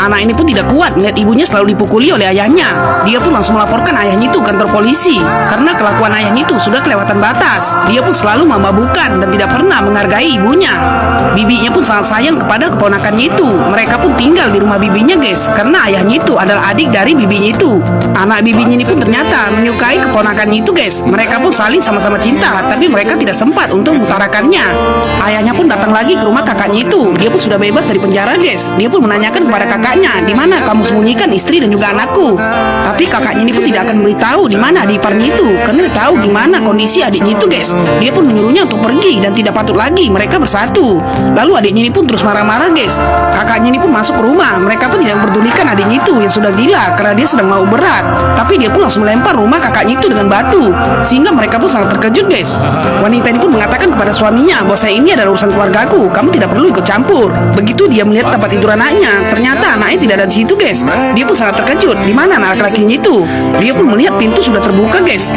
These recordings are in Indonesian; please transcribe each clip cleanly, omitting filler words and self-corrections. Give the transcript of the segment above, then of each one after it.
Anak ini pun tidak kuat melihat ibunya selalu dipukuli oleh ayahnya. Dia pun langsung melaporkan ayahnya itu ke kantor polisi karena kelakuan ayahnya itu sudah kelewatan batas. Dia pun selalu memabukkan dan tidak pernah menghargai ibunya. Bibinya pun sangat sayang kepada keponakannya itu. Mereka pun tinggal di rumah bibinya, guys, karena ayahnya itu adalah adik dari bibinya itu. Anak bibinya ini pun ternyata menyukai keponakannya itu, guys. Mereka pun saling sama-sama cinta, tapi mereka tidak sempat untuk mengutarakannya. Ayahnya pun datang lagi ke rumah kakaknya itu. Dia pun sudah bebas dari penjara, guys. Dia pun menanyakan kepada kakaknya, di mana kamu sembunyikan istri dan juga anakku? Tapi kakaknya ini pun tidak akan memberitahu di mana adik iparnya itu, karena dia tahu gimana kondisi adiknya itu, guys. Dia pun menyuruhnya untuk pergi dan tidak patut lagi mereka bersatu. Lalu adiknya ini pun terus marah-marah, guys. Kakaknya ini pun masuk ke rumah. Mereka pun tidak memperdulikan adiknya itu yang sudah gila karena dia sedang mau berat. Tapi dia pun langsung melempar rumah kakaknya itu dengan batu, sehingga mereka pun sangat terkejut, guys. Wanita ini pun mengatakan kepada suaminya bahwa ini adalah urusan keluargaku, kamu tidak perlu ikut campur. Begitu dia melihat tempat tidur anaknya, ternyata anaknya tidak ada di situ, guys. Dia pun sangat terkejut. Di mana anak laki-lakinya itu? Dia pun melihat pintu sudah terbuka, guys.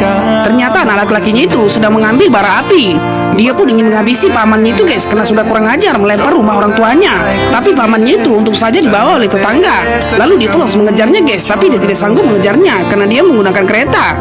Ternyata anak laki-lakinya itu sedang mengambil bara api. Dia pun ingin menghabisi pamannya itu, guys, karena sudah kurang ajar melempar rumah orang tuanya. Tapi pamannya itu untuk saja dibawa oleh tetangga. Lalu dia pun langsung mengejarnya, guys. Tapi dia tidak sanggup mengejarnya karena dia menggunakan kereta.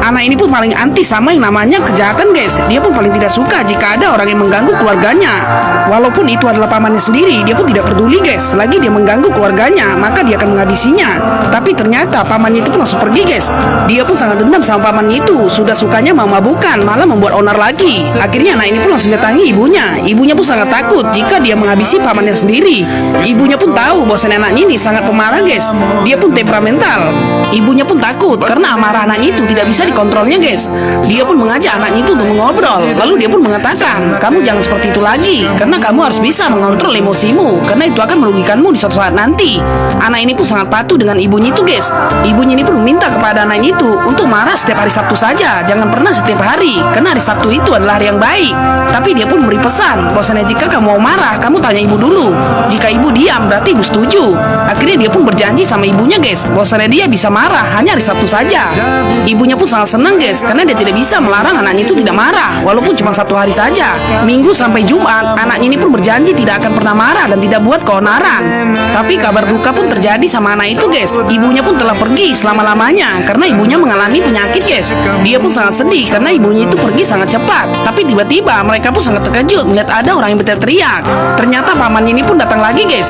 Anak ini pun paling anti sama yang namanya kejahatan, guys. Dia pun paling tidak suka jika ada orang yang mengganggu keluarganya. Walaupun itu adalah pamannya sendiri, dia pun tidak peduli, guys. Selagi dia mengganggu keluarganya, maka dia akan menghabisinya. Tapi ternyata pamannya itu pun langsung pergi, guys. Dia pun sangat dendam sama pamannya itu. Sudah sukanya memabukkan, malah membuat onar lagi. Akhirnya anak ini pun langsung datangi ibunya. Ibunya pun sangat takut jika dia menghabisi pamannya sendiri. Ibunya pun tahu bahwa anaknya ini sangat pemarah, guys. Dia pun temperamental. Ibunya pun takut karena amarah anaknya itu tidak bisa dikontrolnya, guys. Dia pun mengajak anaknya itu untuk mengobrol. Lalu dia pun mengatakan, kamu jangan seperti itu lagi, karena kamu harus bisa mengontrol emosimu, karena itu akan merugikanmu di suatu saat nanti. Anak ini pun sangat patuh dengan ibunya itu, guys. Ibunya ini pun meminta kepada anaknya itu untuk marah setiap hari Sabtu saja, jangan pernah setiap hari, karena hari Sabtu itu adalah hari yang baik. Tapi dia pun memberi pesan, bahwasanya jika kamu mau marah, kamu tanya ibu dulu. Jika ibu diam, berarti ibu setuju. Akhirnya dia pun berjanji sama ibunya, guys, bahwasanya dia bisa marah hanya hari Sabtu saja. Ibunya pun sangat senang, guys, karena dia tidak bisa melarang anaknya itu tidak marah, walaupun cuma satu hari saja. Minggu sampai Jumat, anaknya ini pun berjanji tidak akan pernah marah dan tidak buat keonaran. Tapi kabar duka pun terjadi sama anak itu, guys. Ibunya pun telah pergi selama-lamanya karena ibunya mengalami penyakit, guys. Dia pun sangat sedih karena ibunya itu pergi sangat cepat. Tapi tiba-tiba mereka pun sangat terkejut melihat ada orang yang berteriak. Ternyata pamannya ini pun datang lagi, guys.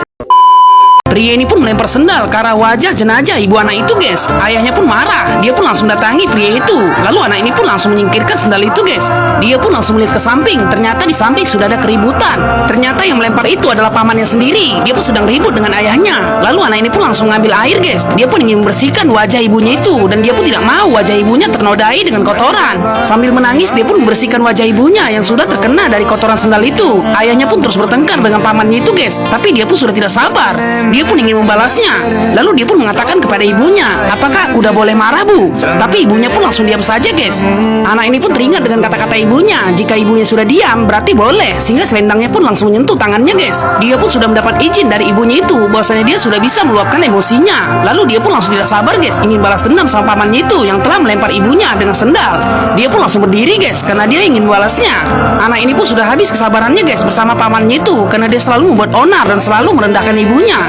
Pria ini pun melempar sendal ke arah wajah jenazah ibu anak itu, guys. Ayahnya pun marah. Dia pun langsung datangi pria itu. Lalu anak ini pun langsung menyingkirkan sendal itu, guys. Dia pun langsung melihat ke samping. Ternyata di samping sudah ada keributan. Ternyata yang melempar itu adalah pamannya sendiri. Dia pun sedang ribut dengan ayahnya. Lalu anak ini pun langsung mengambil air, guys. Dia pun ingin membersihkan wajah ibunya itu. Dan dia pun tidak mau wajah ibunya ternodai dengan kotoran. Sambil menangis, dia pun membersihkan wajah ibunya yang sudah terkena dari kotoran sendal itu. Ayahnya pun terus bertengkar dengan pamannya itu, guys. Tapi dia pun sudah tidak sabar. Dia pun ingin membalasnya. Lalu dia pun mengatakan kepada ibunya, apakah aku udah boleh marah, Bu? Tapi ibunya pun langsung diam saja, guys. Anak ini pun teringat dengan kata-kata ibunya. Jika ibunya sudah diam, berarti boleh. Sehingga selendangnya pun langsung menyentuh tangannya, guys. Dia pun sudah mendapat izin dari ibunya itu, bahwasanya dia sudah bisa meluapkan emosinya. Lalu dia pun langsung tidak sabar, guys, ingin balas dendam sama pamannya itu yang telah melempar ibunya dengan sendal. Dia pun langsung berdiri, guys, karena dia ingin membalasnya. Anak ini pun sudah habis kesabarannya, guys, bersama pamannya itu, karena dia selalu membuat onar dan selalu merendahkan ibunya.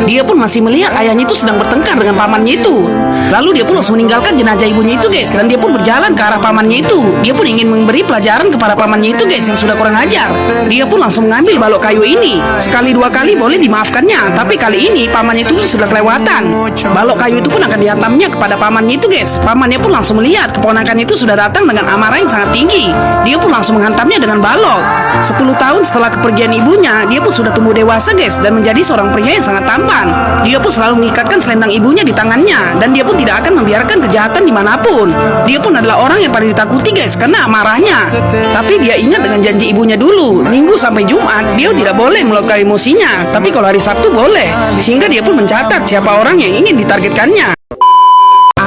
Dia pun masih melihat ayahnya itu sedang bertengkar dengan pamannya itu. Lalu dia pun langsung meninggalkan jenazah ibunya itu, guys, dan dia pun berjalan ke arah pamannya itu. Dia pun ingin memberi pelajaran kepada pamannya itu, guys, yang sudah kurang ajar. Dia pun langsung mengambil balok kayu ini. Sekali dua kali boleh dimaafkannya, tapi kali ini pamannya itu sudah kelewatan. Balok kayu itu pun akan dihantamnya kepada pamannya itu, guys. Pamannya pun langsung melihat keponakan itu sudah datang dengan amarah yang sangat tinggi. Dia pun langsung menghantamnya dengan balok. 10 tahun setelah kepergian ibunya, dia pun sudah tumbuh dewasa, guys, dan menjadi seorang pria yang sangat tampan. Dia pun selalu mengikatkan selendang ibunya di tangannya, dan dia pun tidak akan membiarkan kejahatan dimanapun. Dia pun adalah orang yang paling ditakuti, guys, karena amarahnya. Tapi dia ingat dengan janji ibunya dulu, Minggu sampai Jumat dia tidak boleh meluapkan emosinya, tapi kalau hari Sabtu boleh. Sehingga dia pun mencatat siapa orang yang ingin ditargetkannya.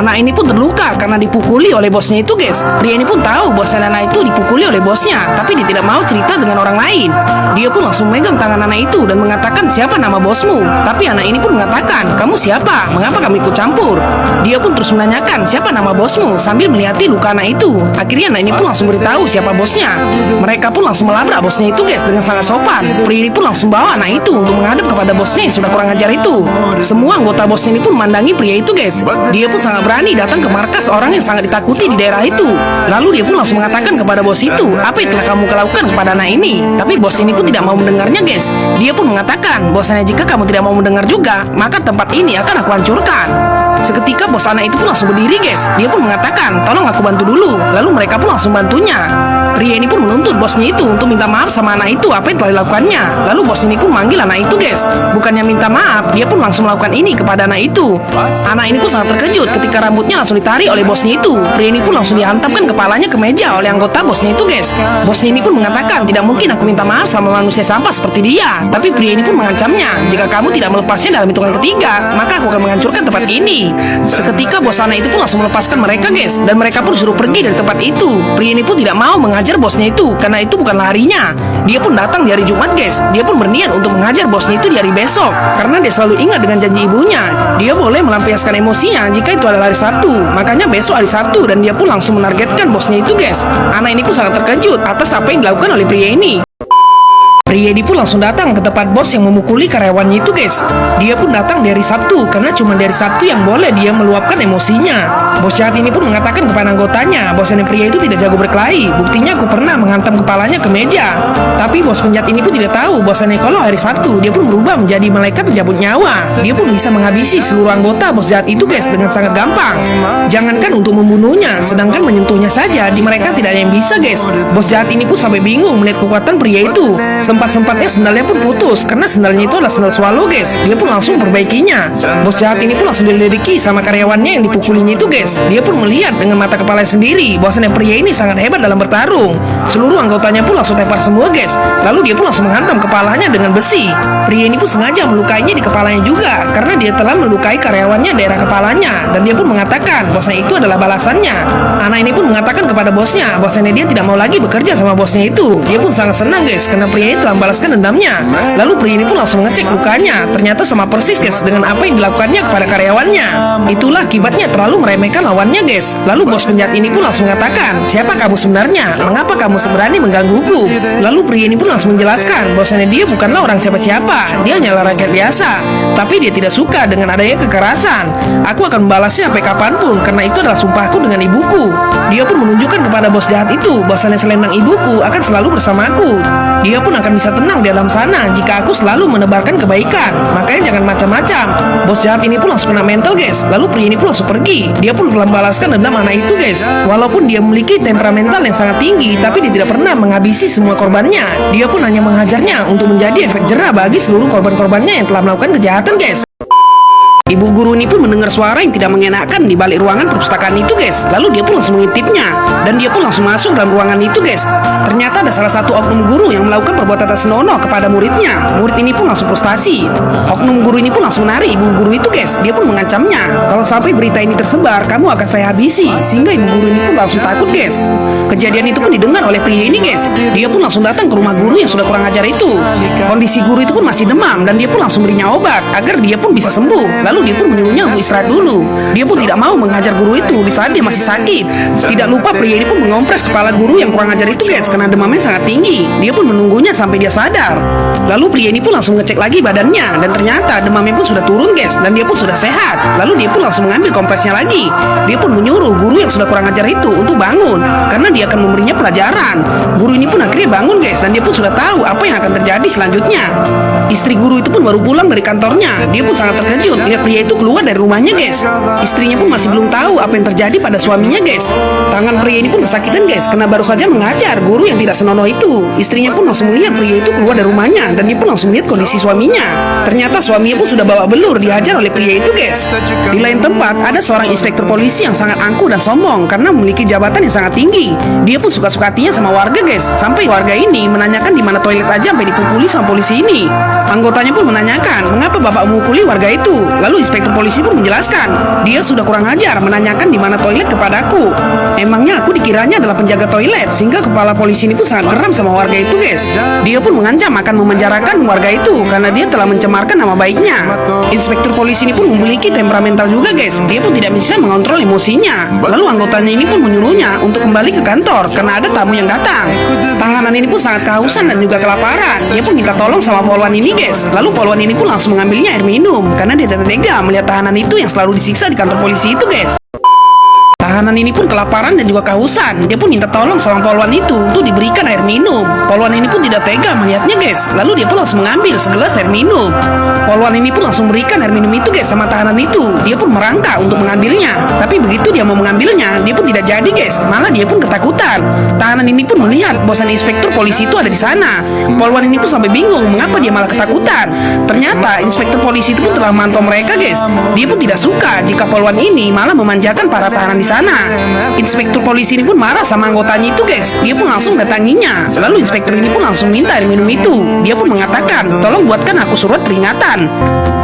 Anak ini pun terluka karena dipukuli oleh bosnya itu, guys. Pria ini pun tahu bahwa anak itu dipukuli oleh bosnya, tapi dia tidak mau cerita dengan orang lain. Dia pun langsung megang tangan anak itu dan mengatakan, siapa nama bosmu? Tapi anak ini pun mengatakan, kamu siapa? Mengapa kamu ikut campur? Dia pun terus menanyakan, siapa nama bosmu? Sambil melihati luka anak itu. Akhirnya anak ini pun langsung beritahu siapa bosnya. Mereka pun langsung melabrak bosnya itu, guys, dengan sangat sopan. Pria ini pun langsung bawa anak itu untuk menghadap kepada bosnya yang sudah kurang ajar itu. Semua anggota bosnya ini pun memandangi pria itu, guys. Dia pun sangat berani datang ke markas orang yang sangat ditakuti di daerah itu. Lalu dia pun langsung mengatakan kepada bos itu, apa yang telah kamu lakukan kepada anak ini? Tapi bos ini pun tidak mau mendengarnya, guys. Dia pun mengatakan, bahwasanya jika kamu tidak mau mendengar juga, maka tempat ini akan aku hancurkan. Seketika bos anak itu pun langsung berdiri, guys. Dia pun mengatakan, tolong aku bantu dulu. Lalu mereka pun langsung bantunya. Pria ini pun menuntut bosnya itu untuk minta maaf sama anak itu apa yang telah dilakukannya. Lalu bos ini pun manggil anak itu, guys. Bukannya minta maaf, dia pun langsung melakukan ini kepada anak itu. Anak ini pun sangat terkejut ketika rambutnya langsung ditarik oleh bosnya itu. Pria ini pun langsung dihantamkan kepalanya ke meja oleh anggota bosnya itu, guys. Bosnya ini pun mengatakan, tidak mungkin aku minta maaf sama manusia sampah seperti dia. Tapi pria ini pun mengancamnya, jika kamu tidak melepasnya dalam hitungan ketiga, maka aku akan menghancurkan tempat ini. Seketika bos anak itu pun langsung melepaskan mereka, guys, dan mereka pun disuruh pergi dari tempat itu. Pria ini pun tidak mau menghajar bosnya itu karena itu bukanlah harinya. Dia pun datang di hari Jumat, guys. Dia pun berniat untuk menghajar bosnya itu di hari besok karena dia selalu ingat dengan janji ibunya. Dia boleh melampiaskan emosinya jika itu adalah hari Sabtu. Makanya besok hari Sabtu dan dia pun langsung menargetkan bosnya itu, guys. Anak ini pun sangat terkejut atas apa yang dilakukan oleh pria ini. Pria ini pun langsung datang ke tempat bos yang memukuli karyawannya itu, guys. Dia pun datang dari Sabtu karena cuma dari Sabtu yang boleh dia meluapkan emosinya. Bos jahat ini pun mengatakan kepada anggotanya, bahwasanya pria itu tidak jago berkelahi. Buktinya aku pernah menghantam kepalanya ke meja. Tapi bos penjahat ini pun tidak tahu bahwasanya kalau hari Sabtu dia pun berubah menjadi malaikat pencabut nyawa. Dia pun bisa menghabisi seluruh anggota bos jahat itu, guys, dengan sangat gampang. Jangankan untuk membunuhnya, sedangkan menyentuhnya saja di mereka tidak ada yang bisa, guys. Bos jahat ini pun sampai bingung melihat kekuatan pria itu. Sempat-sempatnya sendalnya pun putus karena sendalnya itu adalah sendal swallow, guys. Dia pun langsung perbaikinya. Bos jahat ini pun langsung diledeki sama karyawannya yang dipukulinya itu, guys. Dia pun melihat dengan mata kepala sendiri bahwasanya pria ini sangat hebat dalam bertarung. Seluruh anggotanya pun langsung tepar semua, guys. Lalu dia pun langsung menghantam kepalanya dengan besi. Pria ini pun sengaja melukainya di kepalanya juga karena dia telah melukai karyawannya daerah kepalanya, dan dia pun mengatakan bahwasanya itu adalah balasannya. Anak ini pun mengatakan kepada bosnya bahwasanya dia tidak mau lagi bekerja sama bosnya itu. Dia pun sangat senang, guys, karena pria ini telah membalaskan dendamnya. Lalu pria ini pun langsung ngecek lukanya. Ternyata sama persis, guys, dengan apa yang dilakukannya kepada karyawannya. Itulah akibatnya terlalu meremehkan lawannya, guys. Lalu bos penjahat ini pun langsung mengatakan, siapa kamu sebenarnya? Mengapa kamu berani menggangguku? Lalu pria ini pun langsung menjelaskan bahwasanya dia bukanlah orang siapa-siapa. Dia hanyalah rakyat biasa. Tapi dia tidak suka dengan adanya kekerasan. Aku akan membalasnya sampai kapanpun karena itu adalah sumpahku dengan ibuku. Dia pun menunjukkan kepada bos jahat itu bahwasanya selendang ibuku akan selalu bersamaku. Dia pun akan bisa tenang di alam sana jika aku selalu menebarkan kebaikan. Makanya jangan macam-macam. Bos jahat ini pun langsung kena mental, guys. Lalu pria ini pun langsung pergi. Dia pun telah membalaskan dendam anak itu, guys. Walaupun dia memiliki temperamental yang sangat tinggi, tapi dia tidak pernah menghabisi semua korbannya. Dia pun hanya menghajarnya untuk menjadi efek jerah bagi seluruh korban-korbannya yang telah melakukan kejahatan, guys. Ibu guru ini pun mendengar suara yang tidak mengenakan di balik ruangan perpustakaan itu, guys. Lalu dia pun langsung mengintipnya dan dia pun langsung masuk dalam ruangan itu, guys. Ternyata ada salah satu oknum guru yang melakukan perbuatan tak senonoh kepada muridnya. Murid ini pun langsung frustasi. Oknum guru ini pun langsung menarik ibu guru itu, guys. Dia pun mengancamnya, kalau sampai berita ini tersebar, kamu akan saya habisi. Sehingga ibu guru ini pun langsung takut, guys. Kejadian itu pun didengar oleh pria ini, guys. Dia pun langsung datang ke rumah guru yang sudah kurang ajar itu. Kondisi guru itu pun masih demam dan dia pun langsung berinya obat agar dia pun bisa sembuh. Lalu dia pun menyuruhnya untuk istirahat dulu. Dia pun tidak mau menghajar guru itu di saat dia masih sakit. Tidak lupa pria ini pun mengompres kepala guru yang kurang ajar itu, guys, karena demamnya sangat tinggi. Dia pun menunggunya sampai dia sadar. Lalu pria ini pun langsung ngecek lagi badannya dan ternyata demamnya pun sudah turun, guys, dan dia pun sudah sehat. Lalu dia pun langsung mengambil kompresnya lagi. Dia pun menyuruh guru yang sudah kurang ajar itu untuk bangun karena dia akan memberinya pelajaran. Guru ini pun akhirnya bangun, guys, dan dia pun sudah tahu apa yang akan terjadi selanjutnya. Istri guru itu pun baru pulang dari kantornya. Dia pun sangat terkejut lihat pria itu keluar dari rumahnya, guys. Istrinya pun masih belum tahu apa yang terjadi pada suaminya, guys. Tangan pria ini pun kesakitan, guys, karena baru saja mengajar guru yang tidak senonoh itu. Istrinya pun langsung melihat pria itu keluar dari rumahnya dan dia pun langsung melihat kondisi suaminya. Ternyata suaminya pun sudah bawa belur dihajar oleh pria itu, guys. Di lain tempat ada seorang inspektur polisi yang sangat angkuh dan sombong karena memiliki jabatan yang sangat tinggi. Dia pun suka-suka hatinya sama warga, guys. Sampai warga ini menanyakan di mana toilet aja sampai dipukuli sama polisi ini. Anggotanya pun menanyakan, mengapa bapak memukuli warga itu? Lalu Lalu inspektur polisi pun menjelaskan, dia sudah kurang ajar menanyakan di mana toilet kepadaku. Emangnya aku dikiranya adalah penjaga toilet, sehingga kepala polisi ini pun sangat geram sama warga itu, guys. Dia pun mengancam akan memenjarakan warga itu karena dia telah mencemarkan nama baiknya. Inspektur polisi ini pun memiliki temperamental juga, guys. Dia pun tidak bisa mengontrol emosinya. Lalu anggotanya ini pun menyuruhnya untuk kembali ke kantor karena ada tamu yang datang. Tahanan ini pun sangat kehausan dan juga kelaparan. Dia pun minta tolong sama polwan ini, guys. Lalu polwan ini pun langsung mengambilnya air minum karena dia tidak tega melihat tahanan itu yang selalu disiksa di kantor polisi itu, guys. Tahanan ini pun kelaparan dan juga kehausan. Dia pun minta tolong sama polwan itu untuk diberikan air minum. Polwan ini pun tidak tega melihatnya, guys. Lalu dia pun langsung mengambil segelas air minum. Polwan ini pun langsung berikan air minum itu, guys, sama tahanan itu. Dia pun merangkak untuk mengambilnya. Tapi begitu dia mau mengambilnya, dia pun tidak jadi, guys. Malah dia pun ketakutan. Tahanan ini pun melihat bosan inspektur polisi itu ada di sana. Polwan ini pun sampai bingung mengapa dia malah ketakutan. Ternyata inspektur polisi itu pun telah memantau mereka, guys. Dia pun tidak suka jika polwan ini malah memanjakan para tahanan di sana. Inspektur polisi ini pun marah sama anggotanya itu, guys. Dia pun langsung datanginya. Lalu inspektur ini pun langsung minta air minum itu. Dia pun mengatakan, tolong buatkan aku surat peringatan.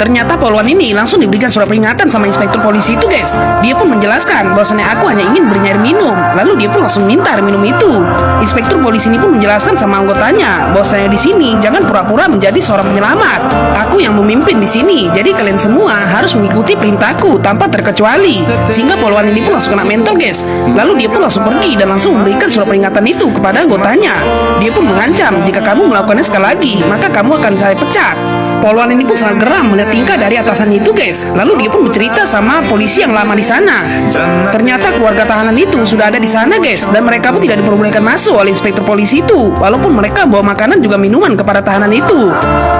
Ternyata polwan ini langsung diberikan surat peringatan sama inspektur polisi itu, guys. Dia pun menjelaskan bahwasannya aku hanya ingin berinya air minum. Lalu dia pun langsung minta air minum itu. Inspektur polisi ini pun menjelaskan sama anggotanya bahwasanya di sini jangan pura-pura menjadi seorang penyelamat. Aku yang memimpin di sini. Jadi kalian semua harus mengikuti perintahku tanpa terkecuali. Sehingga polwan ini pun langsung kena mental, guys. Lalu dia pun langsung pergi dan langsung memberikan surat peringatan itu kepada anggotanya. Dia pun mengancam jika kamu melakukannya sekali lagi, maka kamu akan saya pecat. Polwan ini pun sangat geram melihat tingkah dari atasannya itu, guys. Lalu dia pun bercerita sama polisi yang lama di sana. Ternyata keluarga tahanan itu sudah ada di sana, guys, dan mereka pun tidak diperbolehkan masuk oleh inspektur polisi itu, walaupun mereka bawa makanan juga minuman kepada tahanan itu.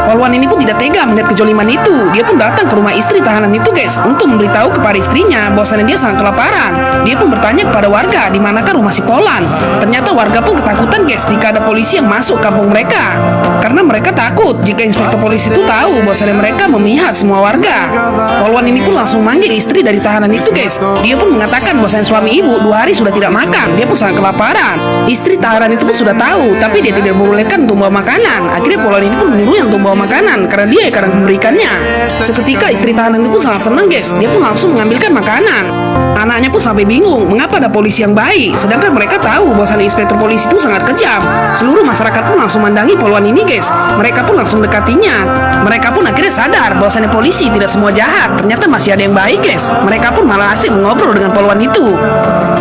Polwan ini pun tidak tega melihat kejoliman itu. Dia pun datang ke rumah istri tahanan itu, guys, untuk memberitahu kepada istrinya bahwasannya dia sangat kelaparan. Dia pun bertanya kepada warga di manakah rumah si Polan. Ternyata warga pun ketakutan, guys, jika ada polisi yang masuk kampung mereka, karena mereka takut jika inspektur polisi itu tahu bahwasannya mereka memihak semua warga. Polwan ini pun langsung manggil istri dari tahanan itu, guys. Dia pun mengatakan bahwasannya suami ibu 2 hari sudah tidak makan. Dia pun sangat kelaparan. Istri tahanan itu pun sudah tahu, tapi dia tidak membolehkan untuk bawa makanan. Akhirnya Polwan ini pun menyuruhnya untuk bawa makanan karena dia yang akan memberikannya. Seketika istri tahanan itu pun sangat senang, guys. Dia pun langsung mengambilkan makanan. Anaknya pun sampai bingung mengapa ada polisi yang baik, sedangkan mereka tahu bahwasannya inspektur polisi itu sangat kejam. Seluruh masyarakat pun langsung mandangi polwan ini, guys. Mereka pun langsung dekatinya. Mereka pun akhirnya sadar bahwasannya polisi tidak semua jahat. Ternyata masih ada yang baik, guys. Mereka pun malah asik mengobrol dengan polwan itu.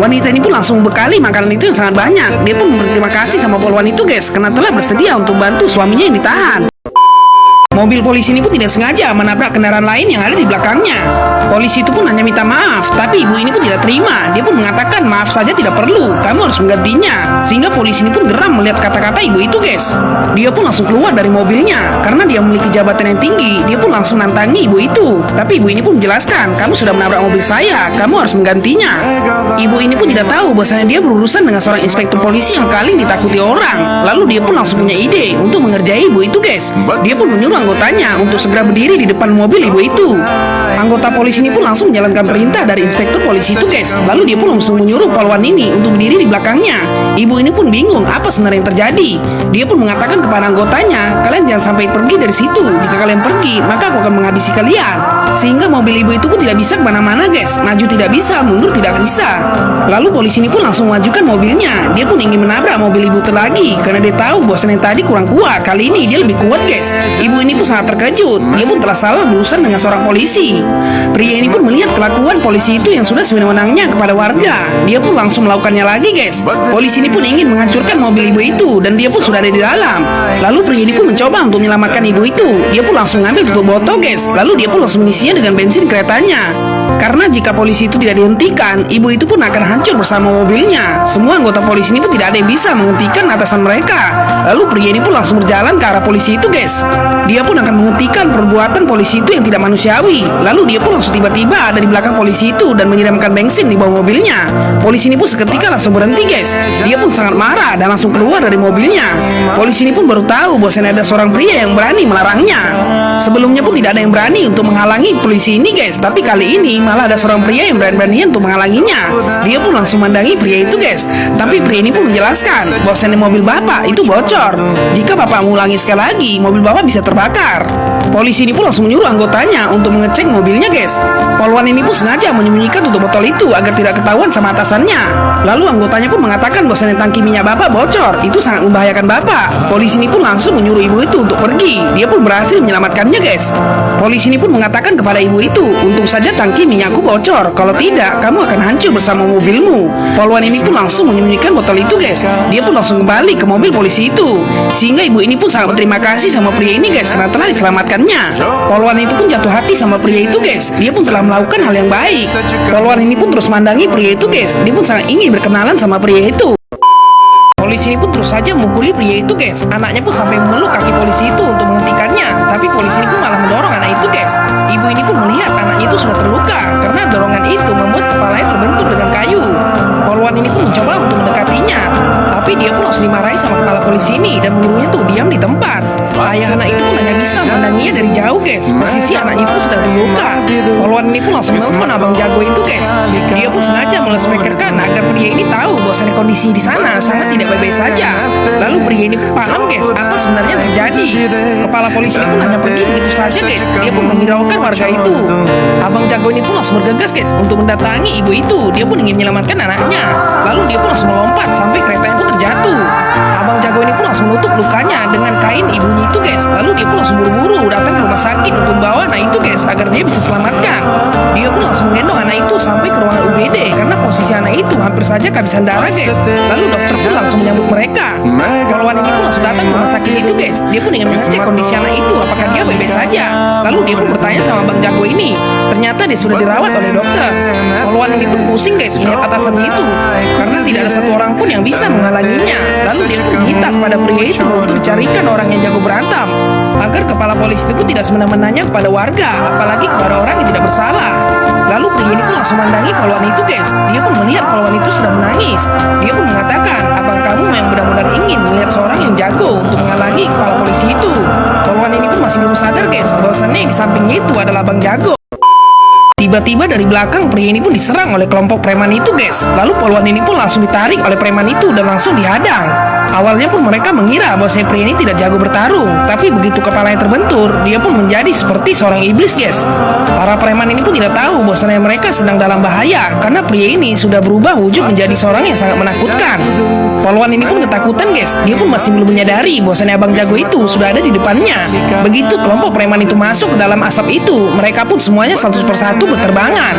Wanita ini pun langsung bekali makanan itu yang sangat banyak. Dia pun berterima kasih sama polwan itu, guys, karena telah bersedia untuk bantu suaminya yang ditahan. Mobil polisi ini pun tidak sengaja menabrak kendaraan lain yang ada di belakangnya. Polisi itu pun hanya minta maaf, tapi ibu ini pun tidak terima. Dia pun mengatakan maaf saja tidak perlu, kamu harus menggantinya. Sehingga polisi ini pun geram melihat kata-kata ibu itu, guys. Dia pun langsung keluar dari mobilnya. Karena dia memiliki jabatan yang tinggi, dia pun langsung nantangi ibu itu. Tapi ibu ini pun menjelaskan, kamu sudah menabrak mobil saya, kamu harus menggantinya. Ibu ini pun tidak tahu bahwasanya dia berurusan dengan seorang inspektur polisi yang paling ditakuti orang. Lalu dia pun langsung punya ide untuk mengerjai ibu itu, guys. Dia pun menyuruh anggotanya untuk segera berdiri di depan mobil ibu itu. Anggota polisi ini pun langsung menjalankan perintah dari inspektur polisi itu, guys. Lalu dia pun langsung menyuruh polwan ini untuk berdiri di belakangnya. Ibu ini pun bingung apa sebenarnya yang terjadi. Dia pun mengatakan kepada anggotanya, kalian jangan sampai pergi dari situ. Jika kalian pergi, maka aku akan menghabisi kalian. Sehingga mobil ibu itu pun tidak bisa kemana-mana, guys. Maju tidak bisa, mundur tidak bisa. Lalu polisi ini pun langsung mengajukan mobilnya. Dia pun ingin menabrak mobil ibu itu lagi karena dia tahu bahwasannya tadi kurang kuat. Kali ini dia lebih kuat, guys. Ibu ini pun sangat terkejut. Dia pun telah salah berurusan dengan seorang polisi. Pria ini pun melihat kelakuan polisi itu yang sudah sewenang-wenangnya kepada warga. Dia pun langsung melakukannya lagi, guys. Polisi ini pun ingin menghancurkan mobil ibu itu dan dia pun sudah ada di dalam. Lalu pria ini pun mencoba untuk menyelamatkan ibu itu. Dia pun langsung ngambil tutup botol, guys. Lalu dia pun langsung mengisinya dengan bensin keretanya. Karena jika polisi itu tidak dihentikan, ibu itu pun akan hancur bersama mobilnya. Semua anggota polisi ini pun tidak ada yang bisa menghentikan atasan mereka. Lalu pria ini pun langsung berjalan ke arah polisi itu, guys. Dia pun akan menghentikan perbuatan polisi itu yang tidak manusiawi. Lalu dia pun langsung tiba-tiba ada di belakang polisi itu dan menyiramkan bensin di bawah mobilnya. Polisi ini pun seketika langsung berhenti, guys. Dia pun sangat marah dan langsung keluar dari mobilnya. Polisi ini pun baru tahu bahwa ada seorang pria yang berani melarangnya. Sebelumnya pun tidak ada yang berani untuk menghalangi polisi ini, guys. Tapi kali ini malah ada seorang pria yang berani-beranian untuk menghalanginya. Dia pun langsung mandangi pria itu guys. Tapi pria ini pun menjelaskan bahwasannya mobil bapak itu bocor. Jika bapak mengulangi sekali lagi, mobil bapak bisa terbakar. Polisi ini pun langsung menyuruh anggotanya untuk mengecek mobilnya guys. Poluan ini pun sengaja menyembunyikan tutup botol itu agar tidak ketahuan sama atasannya. Lalu anggotanya pun mengatakan bahwasannya tangki minyak bapak bocor, itu sangat membahayakan bapak. Polisi ini pun langsung menyuruh ibu itu untuk pergi. Dia pun berhasil menyelamatkannya guys. Polisi ini pun mengatakan kepada ibu itu, untung saja tangki minyakku bocor, kalau tidak kamu akan hancur bersama mobilmu. Poluan ini pun langsung menyembunyikan botol itu guys. Dia pun langsung kembali ke mobil polisi itu. Sehingga ibu ini pun sangat berterima kasih sama pria ini guys karena telah diselamatkannya. Poluan itu pun jatuh hati sama pria itu guys. Dia pun telah melakukan hal yang baik. Poluan ini pun terus mandangi pria itu guys. Dia pun sangat ingin berkenalan sama pria itu. Polisi ini pun terus saja memukuli pria itu guys. Anaknya pun sampai memeluk kaki polisi itu untuk menghentikannya. Tapi polisi ini pun malah mendorong anak itu guys. Ibu ini pun melihat anaknya itu sudah terluka karena dorongan itu membuat kepalanya terbentur dengan kayu. Poluan ini pun mencoba untuk mendekatinya, tapi dia pun langsung dimarahi sama kepala polisi ini dan menyuruhnya tuh diam di tempat. Ayah anak itu pun hanya bisa memandanginya dari jauh guys. Posisi anaknya itu sedang terluka. Poluan ini pun langsung menelpon abang jago itu guys. Dia pun sengaja melespekerkan agar pria ini tahu bahwasanya kondisi di sana sangat tidak baik-baik saja. Lalu pria ini pun paham guys apa sebenarnya terjadi. Kepala polisi ini pun hanya pergi begitu saja guys. Dia pun menghiraukan warga itu. Abang jago ini pun langsung bergegas guys untuk mendatangi ibu itu. Dia pun ingin menyelamatkan anaknya. Lalu dia pun langsung melompat sampai keretanya pun terjatuh. Abang jago ini pun langsung menutup lukanya dengan kain ibunya itu guys. Lalu dia pun langsung buru-buru datang ke rumah sakit untuk membawa anak itu guys agar dia bisa selamatkan. Dia pun langsung menggendong anak itu sampai ke ruangan UGD karena posisi anak itu hampir saja kehabisan darah guys. Lalu dokter pun langsung menyambut mereka. Poluan ini pun langsung datang ke rumah sakit itu guys. Dia pun ingin mengecek kondisi anak itu apakah dia baik-baik saja. Lalu dia pun bertanya sama Bang Jago ini. Ternyata dia sudah dirawat oleh dokter. Poluan ini pun pusing guys melihat atasannya itu karena tidak ada satu orang pun yang bisa menghalanginya. Lalu dia pun minta kepada pria itu untuk dicarikan orang yang jago berantem agar kepala polisi itu pun tidak semena-menanya kepada warga, apalagi kepada orang yang tidak bersalah. Lalu pria ini pun langsung mandangi Poluan itu guys. Dia pun melihat Poluan itu sedang menangis. Dia pun mengatakan, abang kamu yang benar-benar ingin melihat seorang yang jago untuk menghalangi kepala polisi itu. Poluan ini pun masih belum sadar guys bahwasannya yang di sampingnya itu adalah Bang Jago. Tiba-tiba dari belakang pria ini pun diserang oleh kelompok preman itu guys. Lalu Poluan ini pun langsung ditarik oleh preman itu dan langsung dihadang. Awalnya pun mereka mengira bahwa si pria ini tidak jago bertarung, tapi begitu kepalanya terbentur, dia pun menjadi seperti seorang iblis guys. Para preman ini pun tidak tahu bahwasanya mereka sedang dalam bahaya karena pria ini sudah berubah wujud menjadi seorang yang sangat menakutkan. Poluan ini pun ketakutan guys. Dia pun masih belum menyadari bahwasanya Abang Jago itu sudah ada di depannya. Begitu kelompok preman itu masuk ke dalam asap itu, mereka pun semuanya satu persatu berterbangan.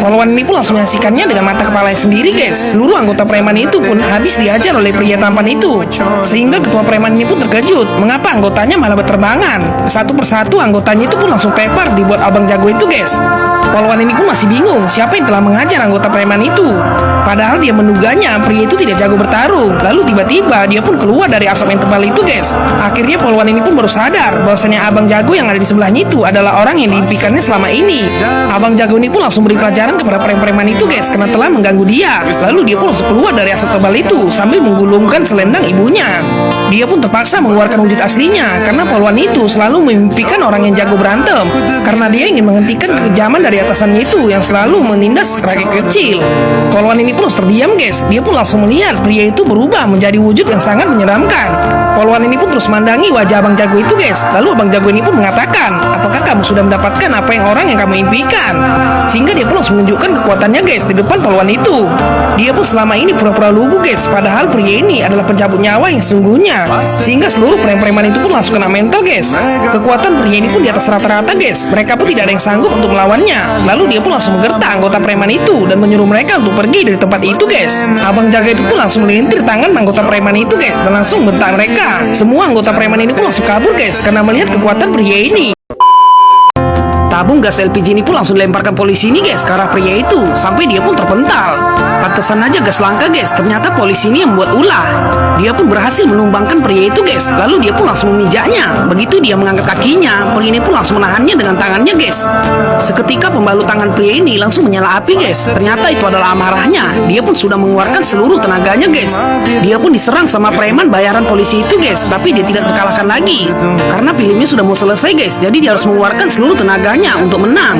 Poluan ini pun langsung menyaksikannya dengan mata kepalanya sendiri guys. Seluruh anggota preman itu pun habis dihajar oleh pria tampan itu. Sehingga ketua preman ini pun terkejut mengapa anggotanya malah berterbangan. Satu persatu anggotanya itu pun langsung tepar dibuat Abang Jago itu guys. Poluan ini pun masih bingung siapa yang telah mengajar anggota preman itu. Padahal dia menduganya pria itu tidak jago bertarung. Lalu tiba-tiba dia pun keluar dari asap yang tebal itu guys. Akhirnya Poluan ini pun baru sadar bahwasanya Abang Jago yang ada di sebelahnya itu adalah orang yang diimpikannya selama ini. Abang Jago ini pun langsung beri pelajaran kepada preman itu guys karena telah mengganggu dia. Lalu dia pun langsung keluar dari asap tebal itu sambil menggulungkan selendang ibunya. Dia pun terpaksa mengeluarkan wujud aslinya karena Poluan itu selalu memimpikan orang yang jago berantem karena dia ingin menghentikan kekejaman dari atasannya itu yang selalu menindas rakyat kecil. Poluan ini pun harus terdiam guys. Dia pun langsung melihat pria itu berubah menjadi wujud yang sangat menyeramkan. Poluan ini pun terus mandangi wajah Abang Jago itu guys. Lalu Abang Jago ini pun mengatakan, apakah kamu sudah mendapatkan apa yang orang yang kamu impikan? Sehingga dia pun langsung menunjukkan kekuatannya guys di depan Poluan itu. Dia pun selama ini pura-pura lugu guys, padahal pria ini adalah pencabut nyawa yang sesungguhnya. Sehingga seluruh preman itu pun langsung kena mental guys. Kekuatan pria ini pun di atas rata-rata guys. Mereka pun tidak ada yang sanggup untuk melawannya. Lalu dia pun langsung menggertak anggota preman itu dan menyuruh mereka untuk pergi dari tempat itu guys. Abang Jaga itu pun langsung melintir tangan anggota preman itu guys dan langsung bentak mereka. Semua anggota preman ini pun langsung kabur guys karena melihat kekuatan pria ini. Tabung gas LPG ini pun langsung dilemparkan polisi ini guys ke arah pria itu sampai dia pun terpental. pantesan aja gas langka guys. Ternyata polisi ini yang membuat ulah. Dia pun berhasil menumbangkan pria itu guys. Lalu dia pun langsung memijaknya. Begitu dia mengangkat kakinya, pria ini pun langsung menahannya dengan tangannya guys. Seketika pembalut tangan pria ini langsung menyala api guys. Ternyata itu adalah amarahnya. Dia pun sudah mengeluarkan seluruh tenaganya guys. Dia pun diserang sama preman bayaran polisi itu guys. Tapi dia tidak terkalahkan lagi. Karena filmnya sudah mau selesai guys. Jadi dia harus mengeluarkan seluruh tenaganya untuk menang.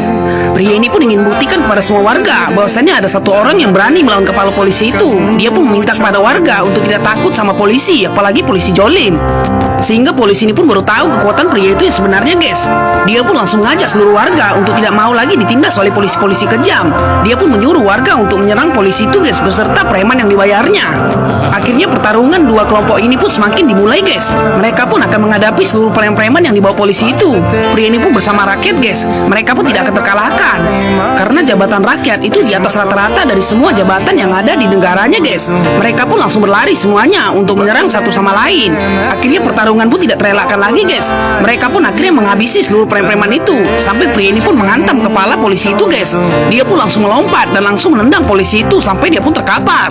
Pria ini pun ingin buktikan kepada semua warga bahwasannya ada satu orang yang berani melawan kepala polisi itu. Dia pun meminta kepada warga untuk tidak takut sama polisi, apalagi polisi jolim. Sehingga polisi ini pun baru tahu kekuatan pria itu yang sebenarnya guys. Dia pun langsung mengajak seluruh warga untuk tidak mau lagi ditindas oleh polisi-polisi kejam. Dia pun menyuruh warga untuk menyerang polisi itu guys beserta preman yang dibayarnya. Akhirnya pertarungan dua kelompok ini pun semakin dimulai guys. Mereka pun akan menghadapi seluruh preman-preman yang dibawa polisi itu. Pria ini pun bersama rakyat guys. Mereka pun tidak akan terkalahkan. Karena jabatan rakyat itu di atas rata-rata dari semua jabatan yang ada di negaranya guys. Mereka pun langsung berlari semuanya untuk menyerang satu sama lain. Akhirnya pertarungan pun tidak terelakkan lagi guys. Mereka pun akhirnya menghabisi seluruh preman-preman itu. Sampai pria ini pun menghantam kepala polisi itu guys. Dia pun langsung melompat dan langsung menendang polisi itu sampai dia pun terkapar.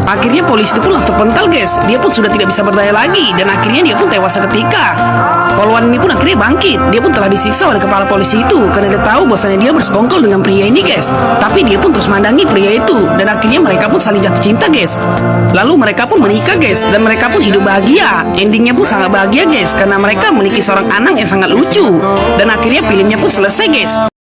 Akhirnya polisi itu pun langsung terpental guys. Dia pun sudah tidak bisa berdaya lagi dan akhirnya dia pun tewas seketika. Polwan ini pun akhirnya bangkit. Dia pun telah disiksa oleh kepala polisi itu karena dia tahu bahwasannya dia bersekongkol dengan pria ini guys. Tapi dia pun terus mandangi pria itu dan akhirnya mereka pun saling jatuh cinta guys. Lalu mereka pun menikah guys dan mereka pun hidup bahagia. Endingnya pun sangat bahagia guys karena mereka memiliki seorang anak yang sangat lucu dan akhirnya filmnya pun selesai guys.